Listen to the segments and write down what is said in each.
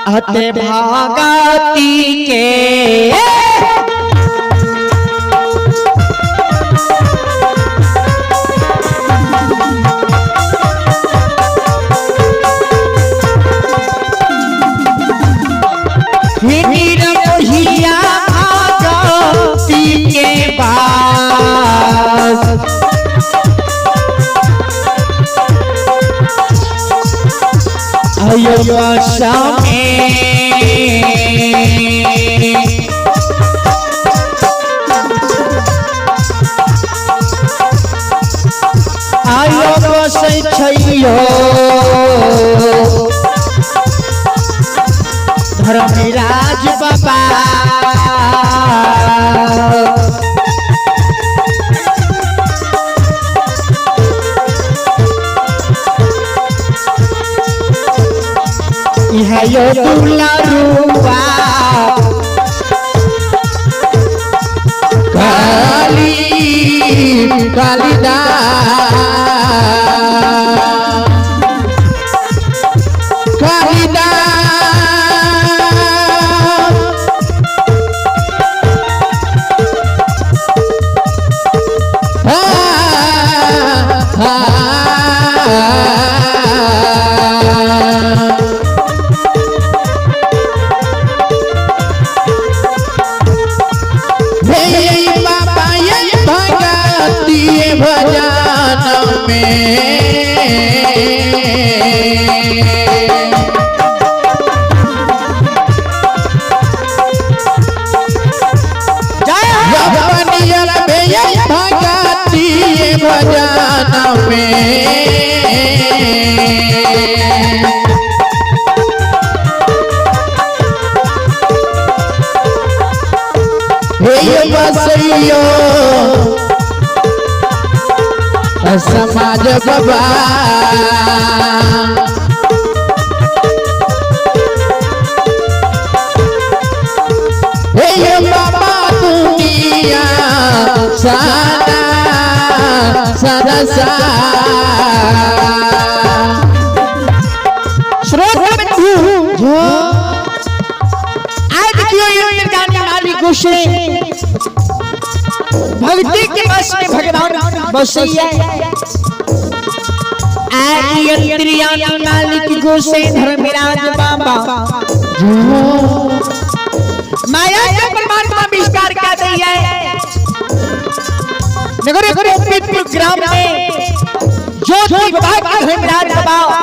अते भागती के आयो बसै छैयो धर्मराज बाबा यो दुलारुआ काली कालिदास समाज बाबा हे बाबा दुनिया सदा सदा सा श्रोता जो आज गुस्से भक्ति के बस में भगवान बसैया मालिक गुस्से धर्मराज बाबा माया के परमात्मा विस्तार कर दी है नगर पवित्र ग्राम में ज्योति बाबा धर्मराज बाबा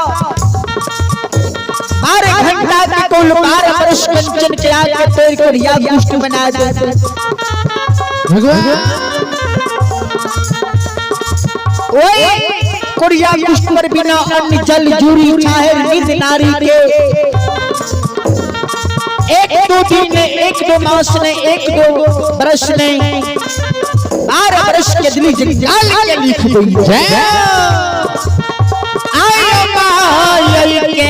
12 घंटा की कुल 12 वर्ष कंचन किया के तेल को रिया दुष्ट बना देते भगवान ओए कोरिया दुष्ट पर बिना अन्न जल जूरी चाहे निज नारी के 1-2 दिन 1-2 मास ने 1-2 वर्ष ने 12 वर्ष के दिली जंजाल के लिख दी जय आयो माय के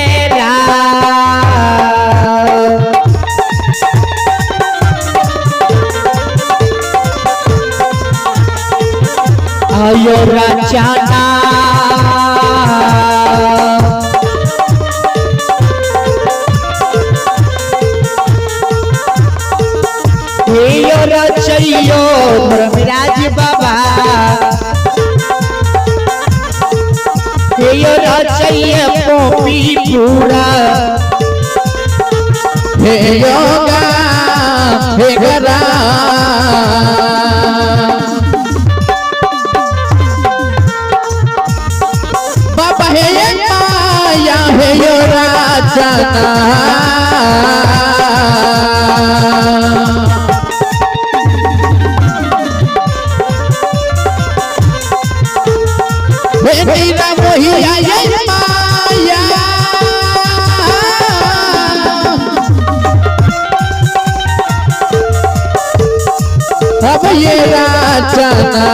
आयो राजाना यो रचैयो धर्मराज बाबा यो रचैया पोपी पूरा हे योगा हे गरा बाबा हे माया हे यो राजाना मेरा मोहिया ये माया अब ये राजना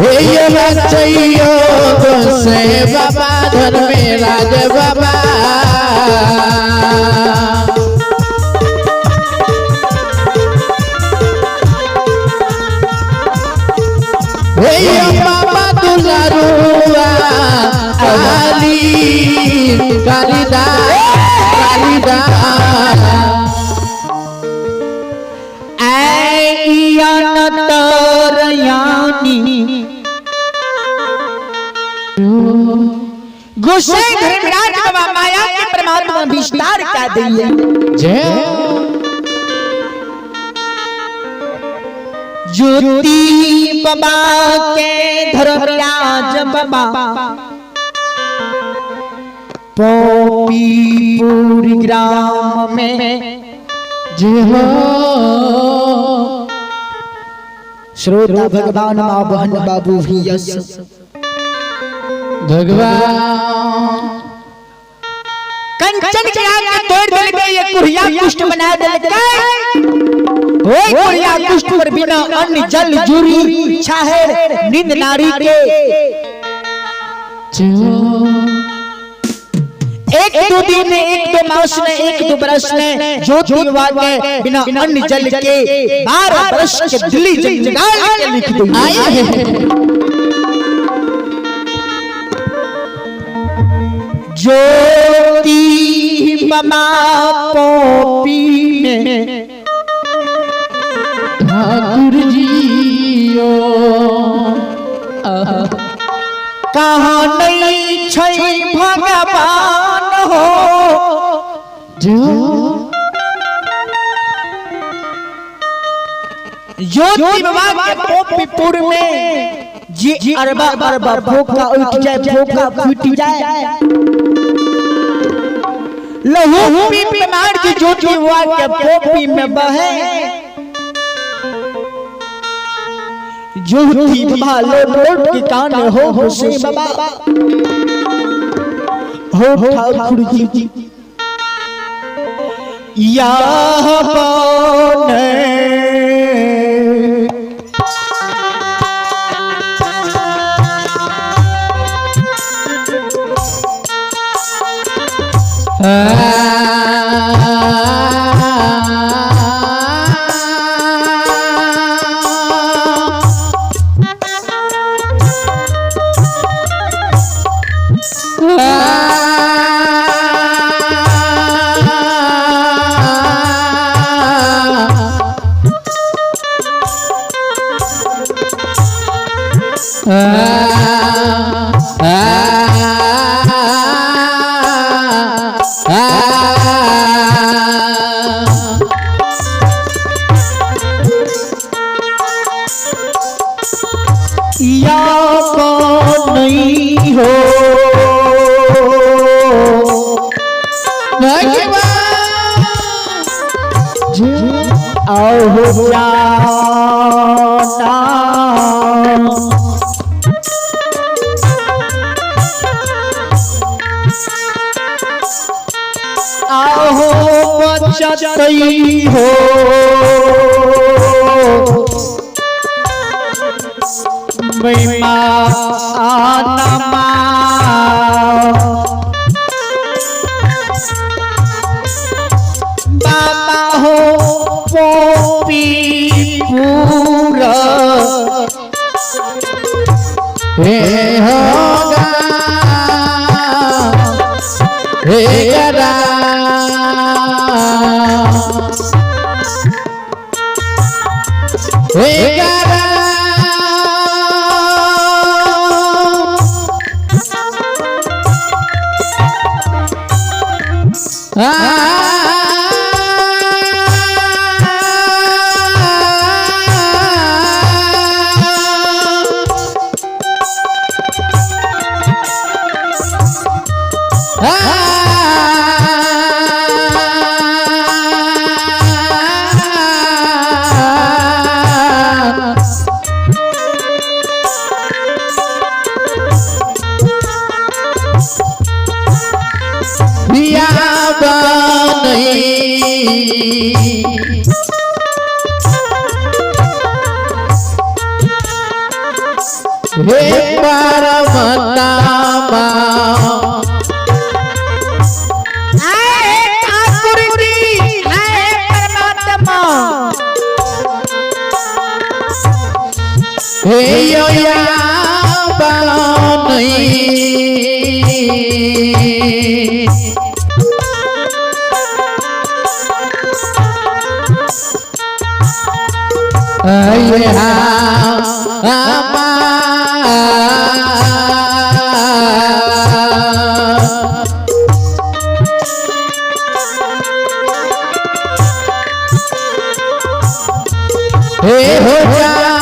ये रचैयो से बाबा धर्मराज बाबा बाबा दुलारुआ काली कालिदास गुस्से धर्मराज बाबा माया के परमात्मा विस्तार का दिए जय ज्योति बाबा के धर्मराज बाबा पोपीपुर ग्राम में जय हो श्रोता भगवान मां बहन बाबू भी यस भगवान कंचन के आगे तोड़ दिल के ये कुरिया कुष्ठ बना दिल के ओए कुरिया कुष्ठ पर बिना अन्न जल जूरी छाहे नींद नारी के एक दो दिन में एक दो मास में एक दो बरस में ज्योति विवाह के बिना अन्न जल के 12 बरस के दिल्ली जंजाल के लिख दी आए हैं ज्योति बाबा पोपी में ठाकुर जियो कहाँ नहीं छै भगवान हो ज्योति बाबा के पोपीपुर में जी अरबा अरबा भूखा उठ जाए भूखा फूट जाए लहू पी बीमार की ज्योति बाबा के पोपी में बहे ज्योति बाबा लोट की कान हो से बाबा हो ठाकुर जी या नहीं हो आओ हो जाना आओ हो बचतई हो महिमा आनमा बाबा हो पोपीपुर हे होगा हे गरा हे गरा हे परमतामा ठाकुर जी परमात्मा हे यो या बानई आये आमा हे हो जाना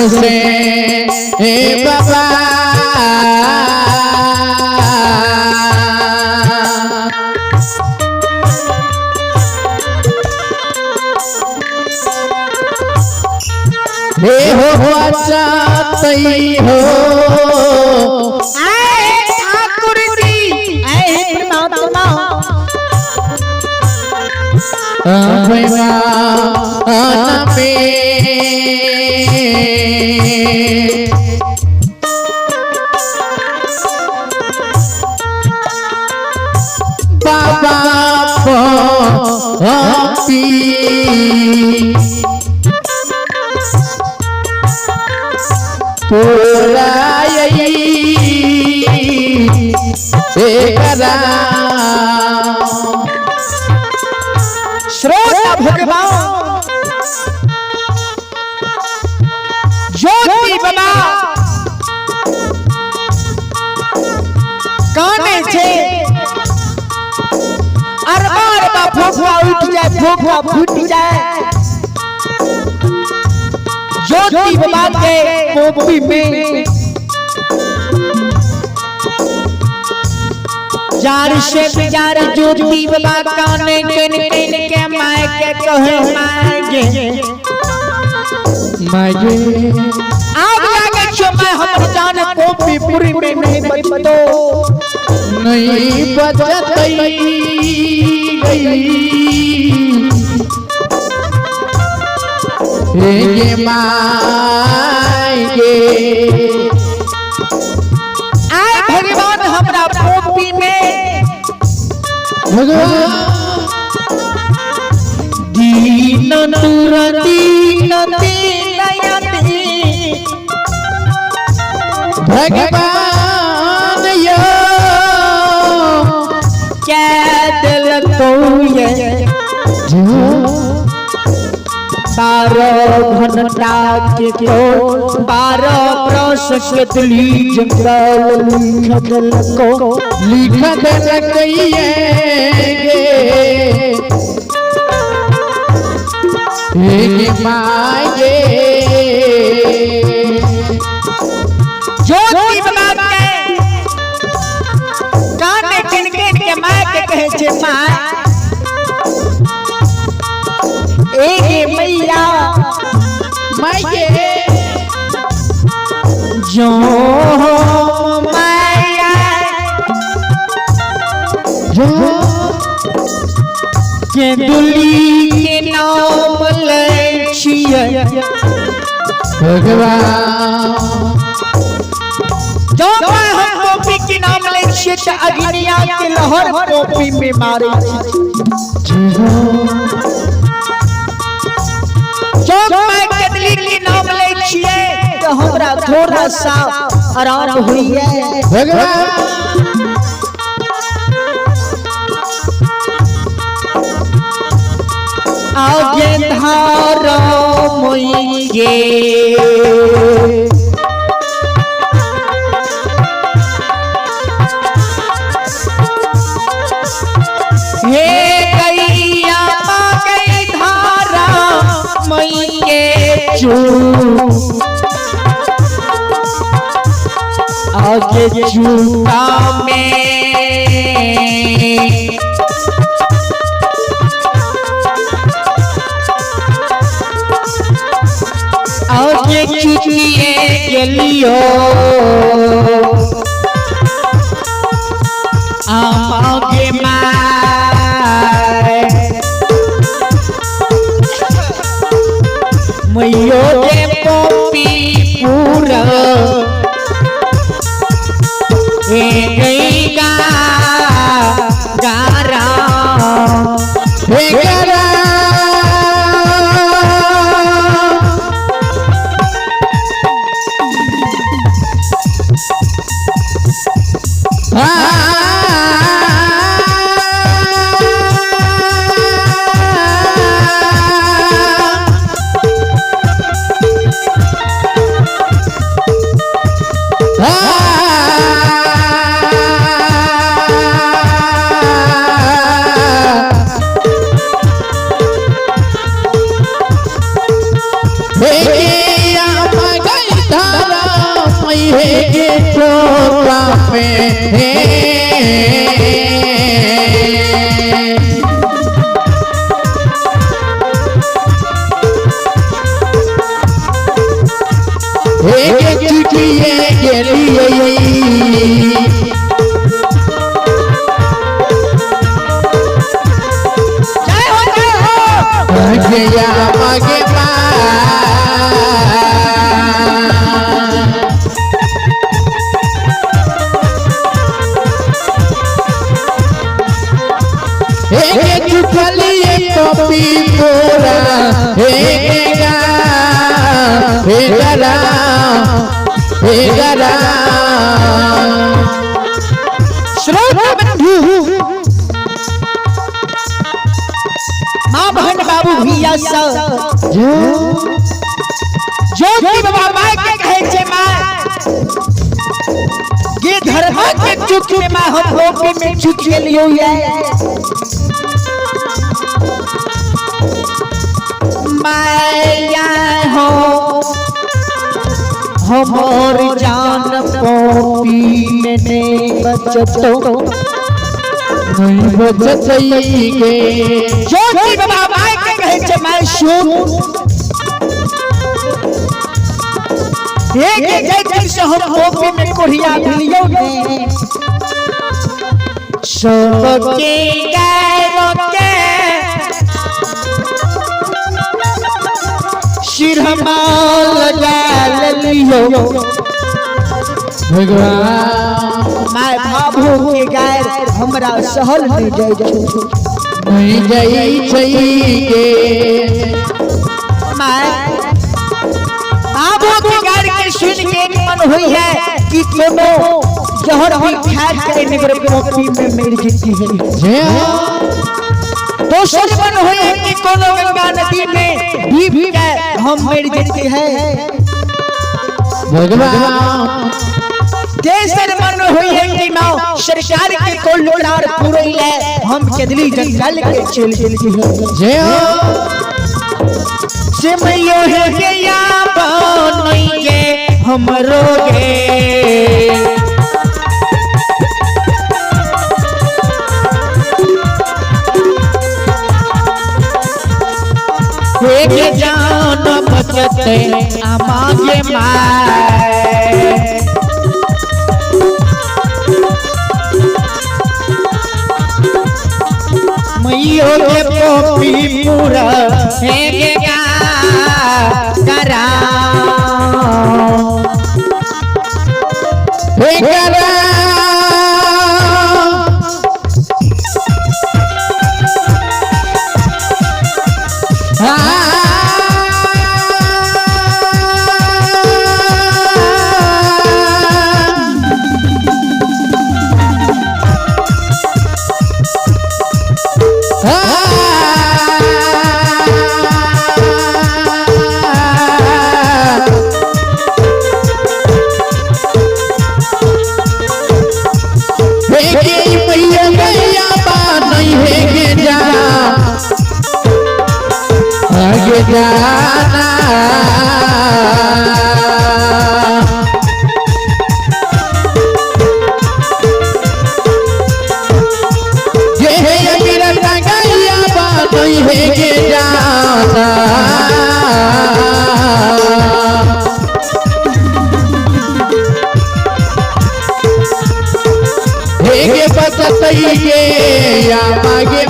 से हे बाबा हे हो अच्छा तई हो ठाकुर जी परमात्मा बाबा पी श्रोता भगवान ज्योति बाबा काने छे अरबार बा फुफा उठ जाए फुफा फूट जाए ज्योति बाबा के पोपी में जार से जार ज्योति बाबा काने किन किन के माय के कहे मांगे माये आग लागे छो मैं हम जान पोपी पूरी में नहीं बचतो नहीं बचत गई ये माये आए भगवान हमरा पोपी में भगवान दीन दूर दीन दीनयती भगवान यो क्या दिल को ये बारह घंटा के को 12 बरस के दिली जंगल लिख गई माये ज्योति बाबा के काने किन किन के माय के कहे छे माय एक मैया माये जो मैया जो के दुली के नाम ले छिए भगवान जो हम पोपी के नाम ले छिए त अग्निया के लहर पोपी में मारे जो मैं कदली के नाम ले छिए तो हमरा थोड़ा सा आराम हुई है भगवान आगे धारा मोइगे हे गैया गई धारा मोइगे चू आगे चूका में आगे चुटिए गेलियो आगे माय मैयो दे पोपी पूरा ए गई गा गारा गया मागे चुकलिए कॉपी पूरा हे गरा श्रोता बंधु माँ बहन बाबू भैया सब ज्योति बाबा माय के कहे छे माँ ये धर्म के चुक में माँ हम गोपी में चुक के लियो है माया हो हमर जान पोपी में नहीं बचतो नहीं बचतइगे ज्योति बाबा माय के कहे छे मैं सुन एक जय से हम गोपी में कोढ़िया मिलियो ने सबके गैरों के सिर लगा लियो भगवान मैं भाभू के गैर हमरा सहल नहीं जाय नहीं जाई चाहिए मैं भाभू के गैर के सुन के मन हुई है कि कोनो जहर भी खाए करे नगर कॉपी में मेरी जीती है तो मन हुई है कि कोनो गंगा नदी में डूब के हम मेरी जीती है भगवान तेसर मन हुई है कि माँ सरकार के को लोड़ार पूरे ले हम केदली जंगल के चल चलती है जय से मैयो है के या नहीं के हमरो गे एक जान बचते आमागे माय मैयो के पोपी पूरा है करा जाना ये है मेरा गैया बात नहीं है के जाना हे के बचतई के या मागे